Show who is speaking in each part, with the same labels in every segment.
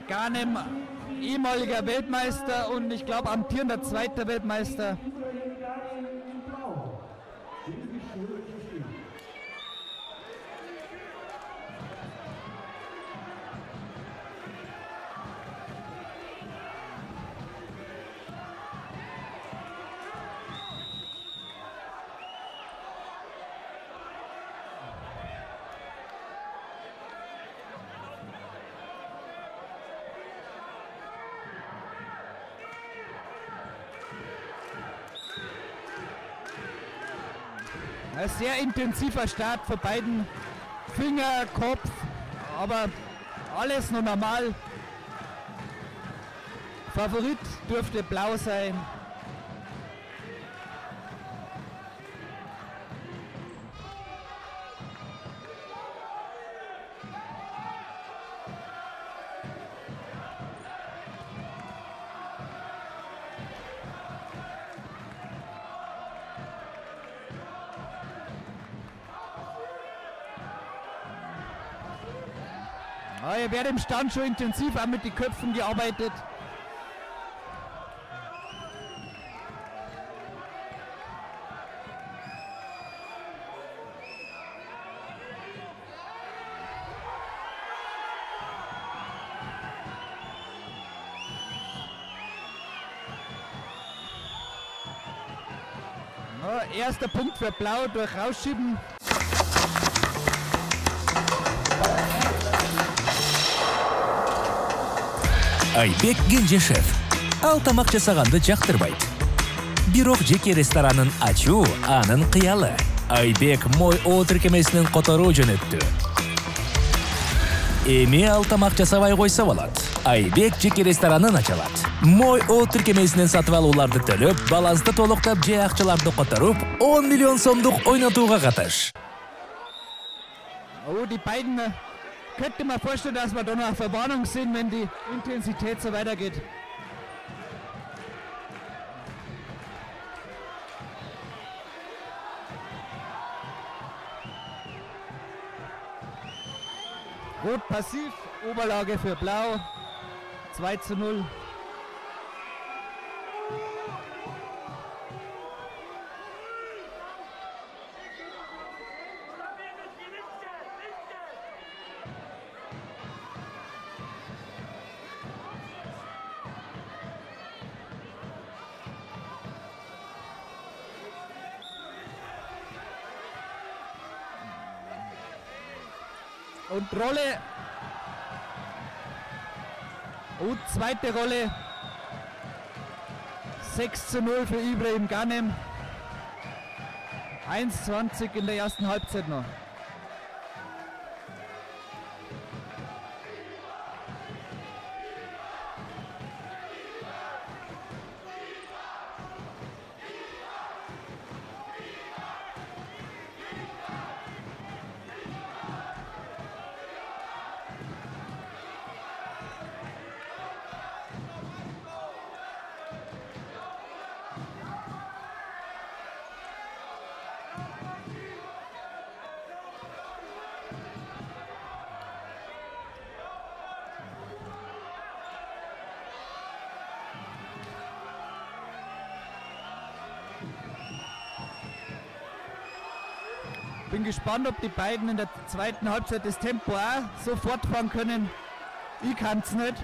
Speaker 1: Garnem, ehemaliger Weltmeister und ich glaube amtierender zweiter Weltmeister. Ein sehr intensiver Start für beiden, Finger, Kopf, aber alles nur normal. Favorit dürfte blau sein. Hier wird im Stand schon intensiv auch mit den Köpfen gearbeitet. Erster Punkt für Blau durch Rausschieben.
Speaker 2: Айбек Кенжешев ал тамак жасаганды жактырбайт. Бирок жеке ресторанын ачуу анын кыялы. Айбек Мой О тиркемесинин которуу жөнөттү. Эми ал тамак жасабай койсо болот. Айбек жеке ресторанын ачалат. Мой О тиркемесинен сатып алууларды төлөп, балансты толуктап же акчаларды которуп, 10 миллион сомдук ойнотууга катыш.
Speaker 1: Die beiden könnte man vorstellen, dass wir da noch Verwarnung sind, wenn die Intensität so weitergeht. Rot passiv, Oberlage für Blau, 2:0. Und Rolle. Und zweite Rolle. 6:0 für Ibrahim Garnem. 1:20 in der ersten Halbzeit noch. Bin gespannt, ob die beiden in der zweiten Halbzeit das Tempo auch so fortfahren können. Ich kann es nicht.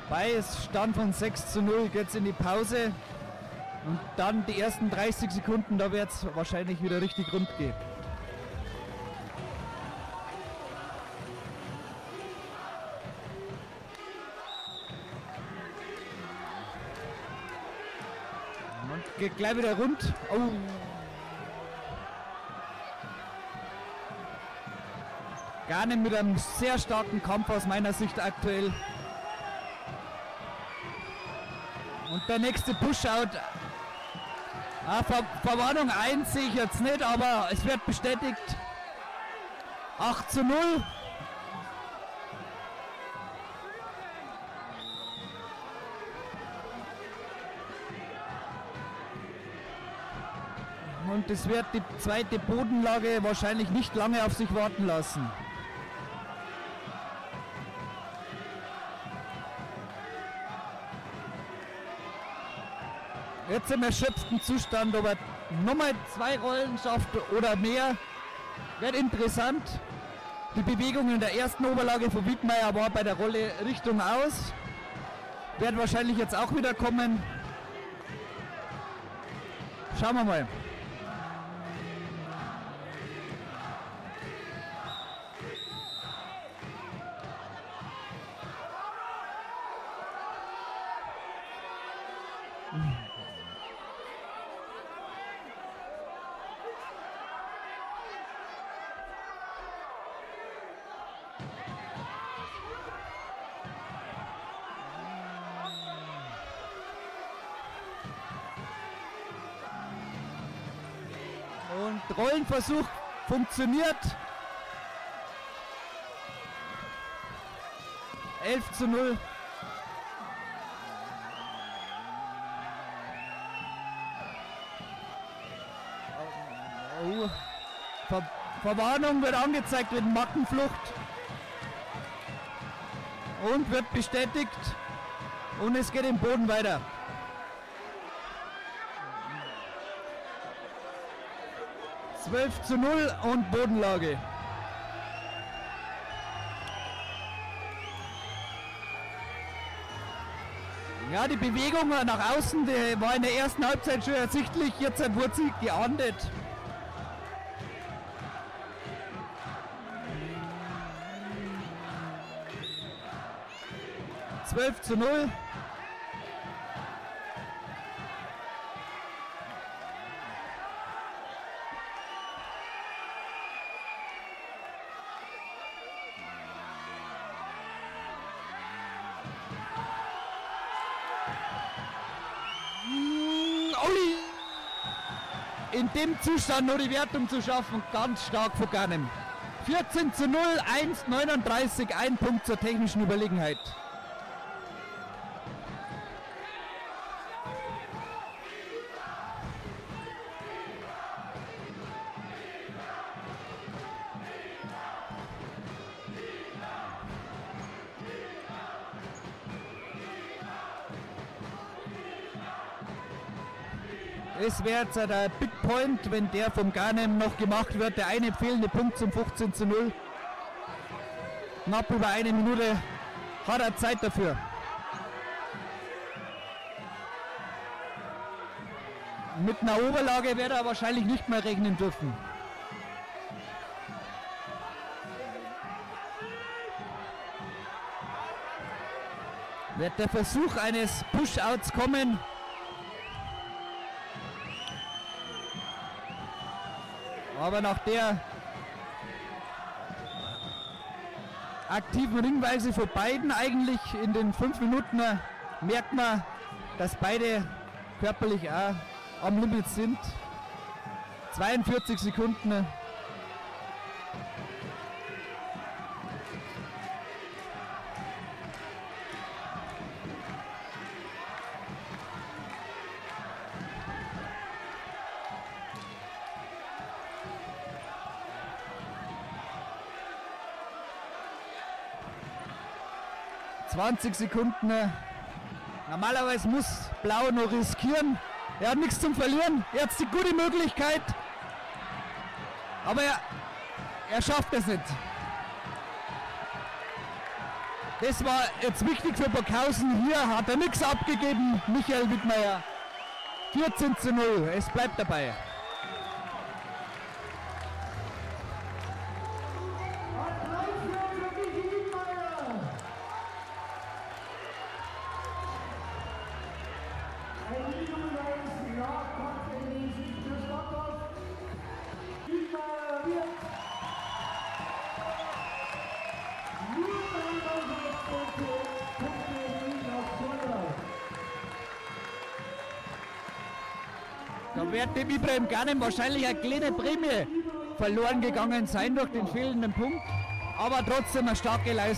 Speaker 1: Bei Stand von 6:0 geht es in die Pause und dann die ersten 30 Sekunden, da wird es wahrscheinlich wieder richtig rund gehen. Und geht gleich wieder rund. Oh. Garnem mit einem sehr starken Kampf aus meiner Sicht aktuell. Und der nächste Push-Out. Verwarnung 1 sehe ich jetzt nicht, aber es wird bestätigt. 8:0. Und es wird die zweite Bodenlage wahrscheinlich nicht lange auf sich warten lassen. Jetzt im erschöpften Zustand, ob er nochmal 2 Rollen schafft oder mehr, wird interessant. Die Bewegung in der ersten Oberlage von Wiedmeier war bei der Rolle Richtung aus. Wird wahrscheinlich jetzt auch wieder kommen. Schauen wir mal. Und Rollenversuch funktioniert. 11:0. Oh. Verwarnung wird angezeigt mit Mackenflucht. Und wird bestätigt. Und es geht im Boden weiter. 12:0 und Bodenlage. Ja, die Bewegung nach außen, die war in der ersten Halbzeit schon ersichtlich. Jetzt wurde sie geahndet. 12:0. In dem Zustand nur die Wertung zu schaffen, ganz stark von Garnem. 14:0, 1:39, ein Punkt zur technischen Überlegenheit. Es wäre jetzt der Big Point, wenn der vom Garnem noch gemacht wird. Der eine fehlende Punkt zum 15:0. Knapp über eine Minute hat er Zeit dafür. Mit einer Oberlage wird er wahrscheinlich nicht mehr rechnen dürfen. Wird der Versuch eines Push-Outs kommen? Aber nach der aktiven Ringweise von beiden eigentlich in den 5 Minuten merkt man, dass beide körperlich auch am Limit sind. 42 Sekunden. Sekunden. Normalerweise muss Blau noch riskieren. Er hat nichts zum Verlieren. Jetzt die gute Möglichkeit. Aber er schafft es nicht. Das war jetzt wichtig für Burghausen. Hier hat er nichts abgegeben. Michael Wiedmeier. 14:0. Es bleibt dabei. Da wird dem Ibrahim Ghanem wahrscheinlich eine kleine Prämie verloren gegangen sein durch den fehlenden Punkt. Aber trotzdem eine starke Leistung.